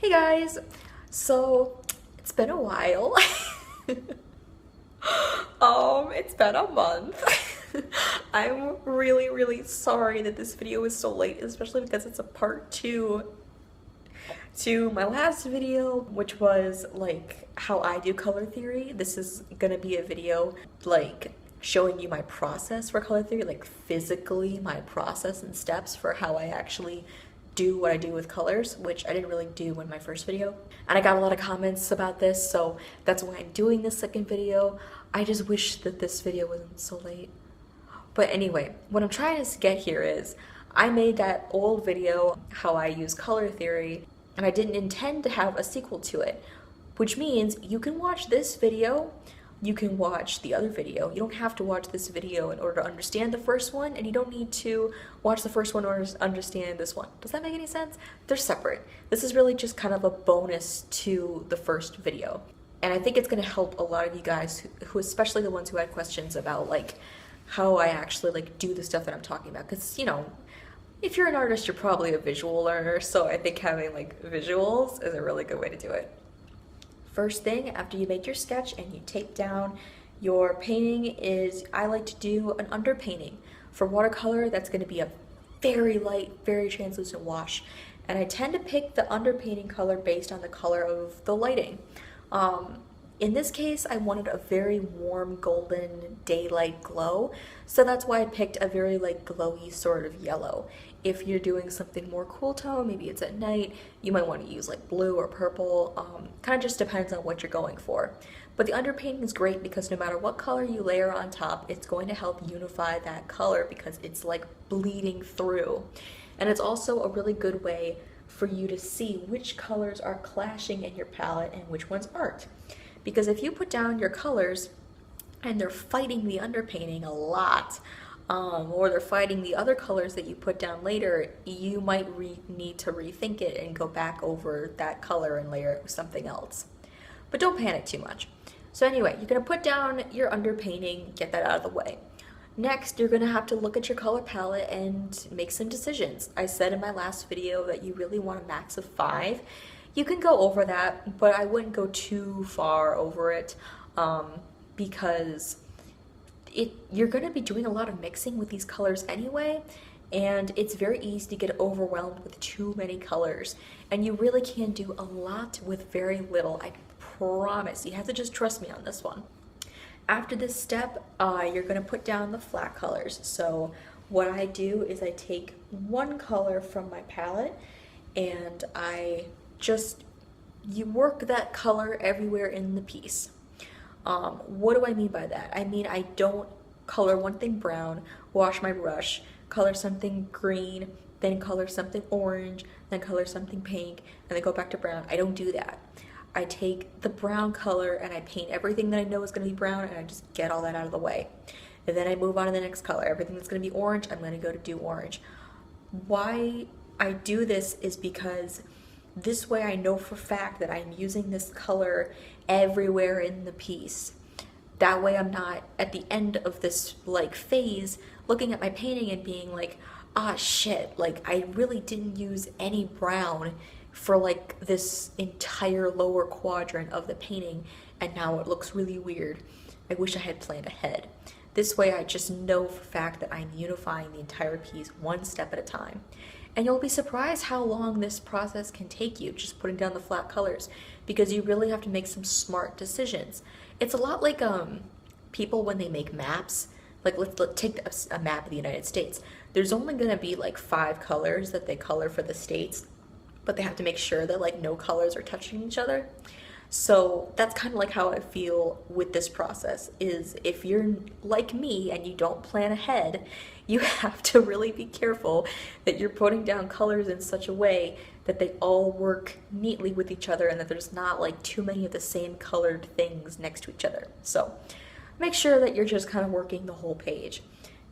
Hey guys, so it's been a while. It's been a month. I'm really sorry that this video is so late, especially because it's a part two to my last video, which was like how I do color theory. This is gonna be a video like showing you my process for color theory, like physically my process and steps for how I actually do what I do with colors, which I didn't really do in my first video. And I got a lot of comments about this, so that's why I'm doing this second video. I just wish that this video wasn't so late. But anyway, what I'm trying to get here is I made that old video, how I use color theory, and I didn't intend to have a sequel to it, which means you can watch this video, you can watch the other video. You don't have to watch this video in order to understand the first one, and you don't need to watch the first one in order to understand this one. Does that make any sense? They're separate. This is really just kind of a bonus to the first video. And I think it's gonna help a lot of you guys who especially the ones who had questions about like how I actually like do the stuff that I'm talking about. Because, you know, if you're an artist, you're probably a visual learner, so I think having like visuals is a really good way to do it. First thing, after you make your sketch and you tape down your painting is, I like to do an underpainting. For watercolor, that's going to be a very light, very translucent wash. And I tend to pick the underpainting color based on the color of the lighting. In this case, I wanted a very warm golden daylight glow, so that's why I picked a very like glowy sort of yellow. If you're doing something more cool tone, maybe it's at night, you might want to use like blue or purple. Kind of just depends on what you're going for. But the underpainting is great because no matter what color you layer on top, it's going to help unify that color because it's like bleeding through. And it's also a really good way for you to see which colors are clashing in your palette and which ones aren't. Because if you put down your colors and they're fighting the underpainting a lot, or they're fighting the other colors that you put down later, you might need to rethink it and go back over that color and layer it with something else. But don't panic too much. So anyway, you're gonna put down your underpainting, get that out of the way. Next, you're gonna have to look at your color palette and make some decisions. I said in my last video that you really want a max of 5. You can go over that, but I wouldn't go too far over it because you're going to be doing a lot of mixing with these colors anyway, and it's very easy to get overwhelmed with too many colors, and you really can do a lot with very little. I promise. You have to just trust me on this one. After this step, you're going to put down the flat colors. So what I do is I take one color from my palette and you work that color everywhere in the piece. What do I mean by that? I mean, I don't color one thing brown, wash my brush, color something green, then color something orange, then color something pink, and then go back to brown. I don't do that. I take the brown color and I paint everything that I know is going to be brown, and I just get all that out of the way. And then I move on to the next color. Everything that's going to be orange, I'm going to go to do orange. Why I do this is because this way I know for a fact that I'm using this color everywhere in the piece. That way I'm not at the end of this like phase looking at my painting and being like, ah shit, like I really didn't use any brown for like this entire lower quadrant of the painting, and now it looks really weird. I wish I had planned ahead. This way I just know for a fact that I'm unifying the entire piece one step at a time. And you'll be surprised how long this process can take you, just putting down the flat colors, because you really have to make some smart decisions. It's a lot like people when they make maps. Like let's take a map of the United States. There's only gonna be like 5 colors that they color for the states, but they have to make sure that like no colors are touching each other. So that's kind of like how I feel with this process, is if you're like me and you don't plan ahead, you have to really be careful that you're putting down colors in such a way that they all work neatly with each other and that there's not like too many of the same colored things next to each other. So make sure that you're just kind of working the whole page.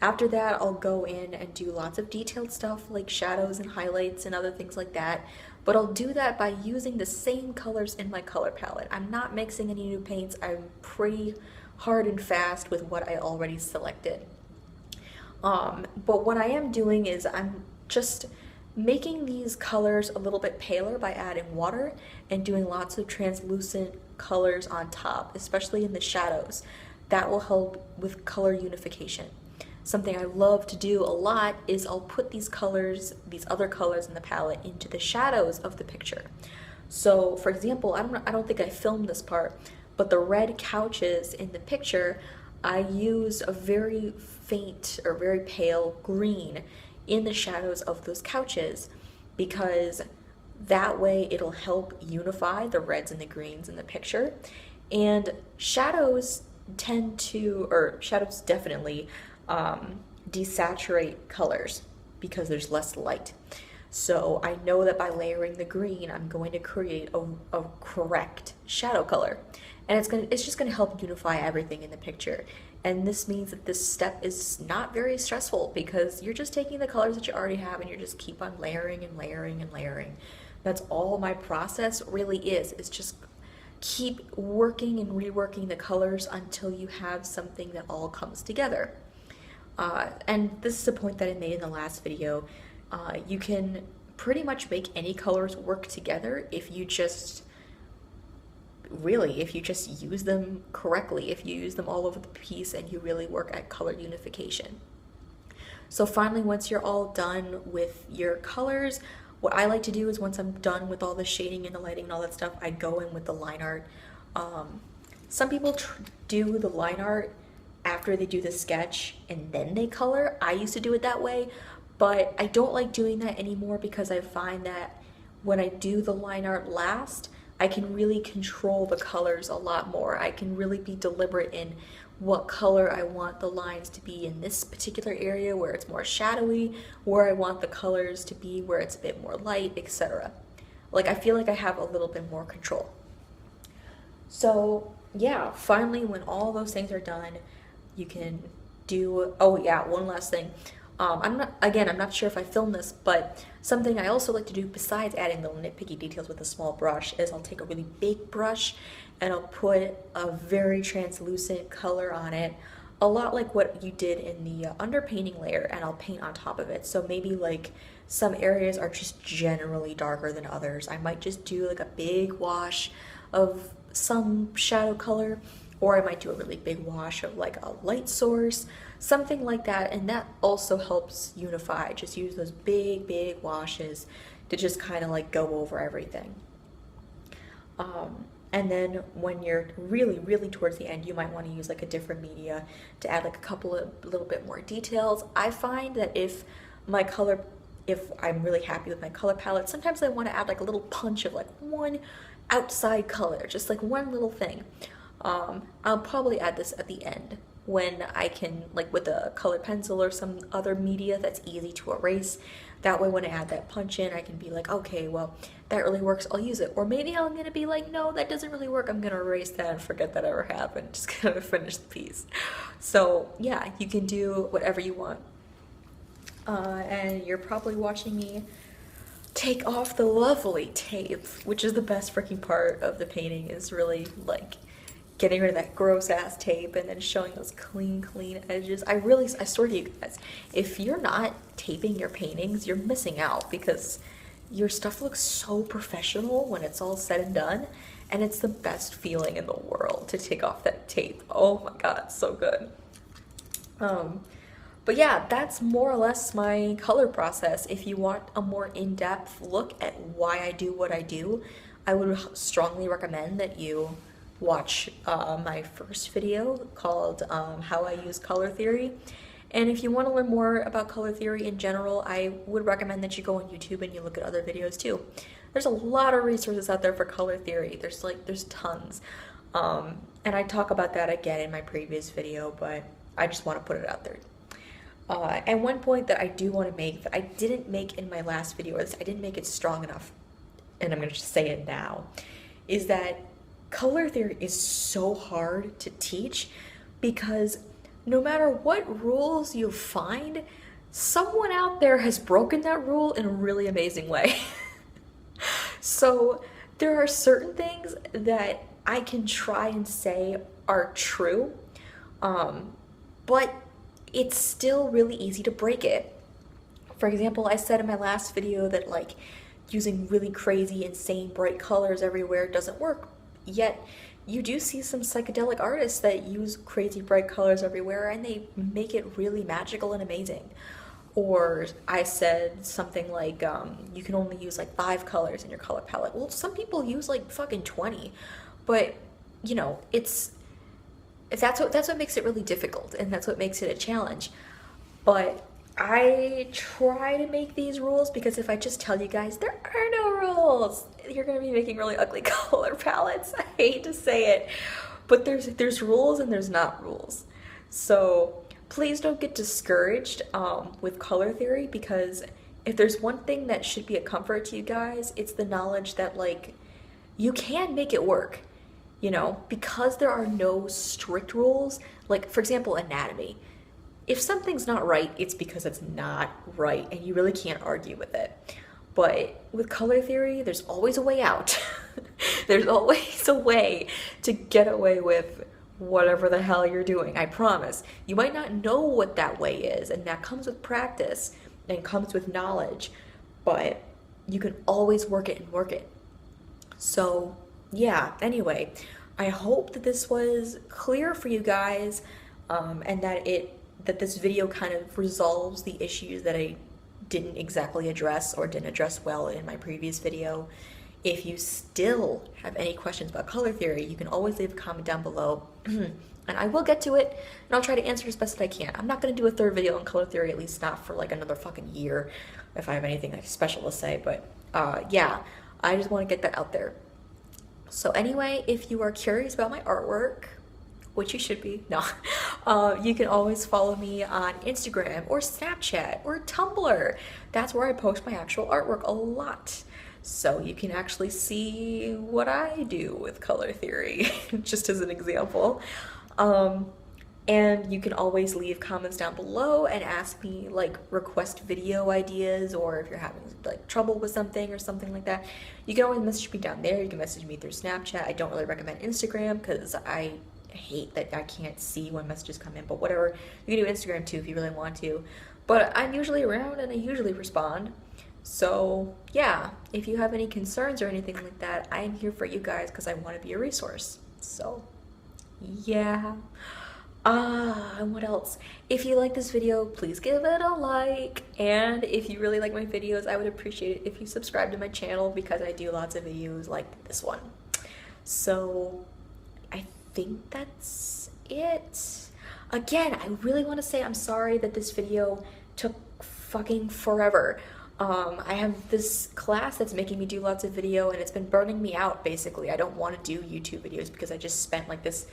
After that, I'll go in and do lots of detailed stuff like shadows and highlights and other things like that. But I'll do that by using the same colors in my color palette. I'm not mixing any new paints. I'm pretty hard and fast with what I already selected. But what I am doing is I'm just making these colors a little bit paler by adding water and doing lots of translucent colors on top, especially in the shadows. That will help with color unification. Something I love to do a lot is I'll put these colors, these other colors in the palette, into the shadows of the picture. So for example, I don't think I filmed this part, but the red couches in the picture, I used a very faint or very pale green in the shadows of those couches, because that way it'll help unify the reds and the greens in the picture. And shadows shadows definitely desaturate colors because there's less light. So I know that by layering the green, I'm going to create a correct shadow color. And it's just gonna help unify everything in the picture. And this means that this step is not very stressful, because you're just taking the colors that you already have and you just keep on layering and layering and layering. That's all my process really is. It's just keep working and reworking the colors until you have something that all comes together. And this is a point that I made in the last video. You can pretty much make any colors work together if you just use them correctly, if you use them all over the piece and you really work at color unification. So finally, once you're all done with your colors, what I like to do is once I'm done with all the shading and the lighting and all that stuff, I go in with the line art. Some people do the line art after they do the sketch and then they color. I used to do it that way, but I don't like doing that anymore, because I find that when I do the line art last, I can really control the colors a lot more. I can really be deliberate in what color I want the lines to be in this particular area where it's more shadowy, where I want the colors to be where it's a bit more light, etc. Like, I feel like I have a little bit more control. So yeah, finally, when all those things are done, you can do, oh yeah, one last thing. I'm not sure if I filmed this, but something I also like to do besides adding little nitpicky details with a small brush is I'll take a really big brush and I'll put a very translucent color on it, a lot like what you did in the underpainting layer, and I'll paint on top of it. So maybe like some areas are just generally darker than others. I might just do like a big wash of some shadow color, or I might do a really big wash of like a light source, something like that, and that also helps unify. Just use those big washes to just kind of like go over everything. And then when you're really towards the end, you might want to use like a different media to add like a little bit more details. I find that if I'm really happy with my color palette, sometimes I want to add like a little punch of like one outside color, just like one little thing. I'll probably add this at the end when I can, like with a colored pencil or some other media that's easy to erase. That way when I add that punch in, I can be like, okay, well, that really works, I'll use it. Or maybe I'm gonna be like, no, that doesn't really work, I'm gonna erase that and forget that ever happened, just gonna finish the piece. So yeah, you can do whatever you want. And you're probably watching me take off the lovely tape, which is the best freaking part of the painting, is really like getting rid of that gross ass tape and then showing those clean edges. I swear to you guys, if you're not taping your paintings, you're missing out, because your stuff looks so professional when it's all said and done, and it's the best feeling in the world to take off that tape. Oh my god, so good. But yeah, that's more or less my color process. If you want a more in-depth look at why I do what I do, I would strongly recommend that you watch my first video called How I Use Color Theory. And if you want to learn more about color theory in general, I would recommend that you go on YouTube and you look at other videos too. There's a lot of resources out there for color theory. There's tons. And I talk about that again in my previous video, but I just want to put it out there. And one point that I do want to make that I didn't make in my last video, or I didn't make it strong enough, and I'm going to just say it now, is that color theory is so hard to teach, because no matter what rules you find, someone out there has broken that rule in a really amazing way. So there are certain things that I can try and say are true, but it's still really easy to break it. For example, I said in my last video that like using really crazy, insane, bright colors everywhere doesn't work. Yet you do see some psychedelic artists that use crazy bright colors everywhere and they make it really magical and amazing. Or I said something like, you can only use like 5 colors in your color palette. Well, some people use like fucking 20, but you know, that's what makes it really difficult, and that's what makes it a challenge. But I try to make these rules because if I just tell you guys there are no rules, you're gonna be making really ugly color palettes. I hate to say it, but there's rules and there's not rules. So please don't get discouraged with color theory, because if there's one thing that should be a comfort to you guys, it's the knowledge that like you can make it work, you know, because there are no strict rules. Like for example, anatomy. If something's not right, it's because it's not right and you really can't argue with it. But with color theory, there's always a way out. There's always a way to get away with whatever the hell you're doing, I promise. You might not know what that way is, and that comes with practice and comes with knowledge, but you can always work it and work it. So yeah, anyway, I hope that this was clear for you guys, and that this video kind of resolves the issues that I didn't exactly address or didn't address well in my previous video. If you still have any questions about color theory, you can always leave a comment down below and I will get to it and I'll try to answer as best as I can. I'm not going to do a third video on color theory, at least not for like another fucking year if I have anything like special to say, but yeah, I just want to get that out there. So anyway, if you are curious about my artwork, which you should be, no, you can always follow me on Instagram or Snapchat or Tumblr. That's where I post my actual artwork a lot. So you can actually see what I do with color theory, just as an example. And you can always leave comments down below and ask me, like, request video ideas, or if you're having like trouble with something or something like that, you can always message me down there. You can message me through Snapchat. I don't really recommend Instagram because I hate that I can't see when messages come in, but whatever. You can do Instagram too if you really want to. But I'm usually around and I usually respond. So yeah, if you have any concerns or anything like that, I am here for you guys because I want to be a resource. So yeah. And what else? If you like this video, please give it a like, and if you really like my videos, I would appreciate it if you subscribe to my channel because I do lots of videos like this one. So I think that's it. Again, I really want to say I'm sorry that this video took fucking forever. I have this class that's making me do lots of video and it's been burning me out basically. I don't want to do YouTube videos because I just spent like this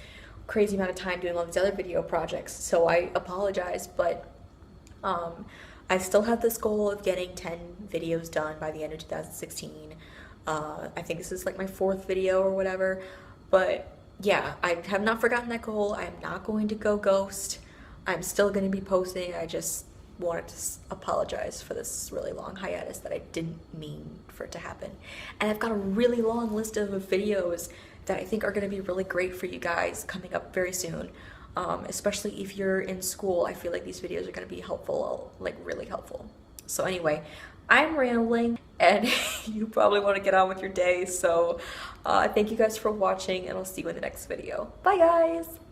crazy amount of time doing all these other video projects, so I apologize, but I still have this goal of getting 10 videos done by the end of 2016. I think this is like my 4th video or whatever, but yeah, I have not forgotten that goal. I'm not going to go ghost. I'm still going to be posting. I just wanted to apologize for this really long hiatus that I didn't mean for it to happen. And I've got a really long list of videos that I think are going to be really great for you guys coming up very soon. Especially if you're in school, I feel like these videos are going to be helpful, like really helpful. So anyway, I'm rambling and you probably want to get on with your day. So thank you guys for watching and I'll see you in the next video. Bye guys!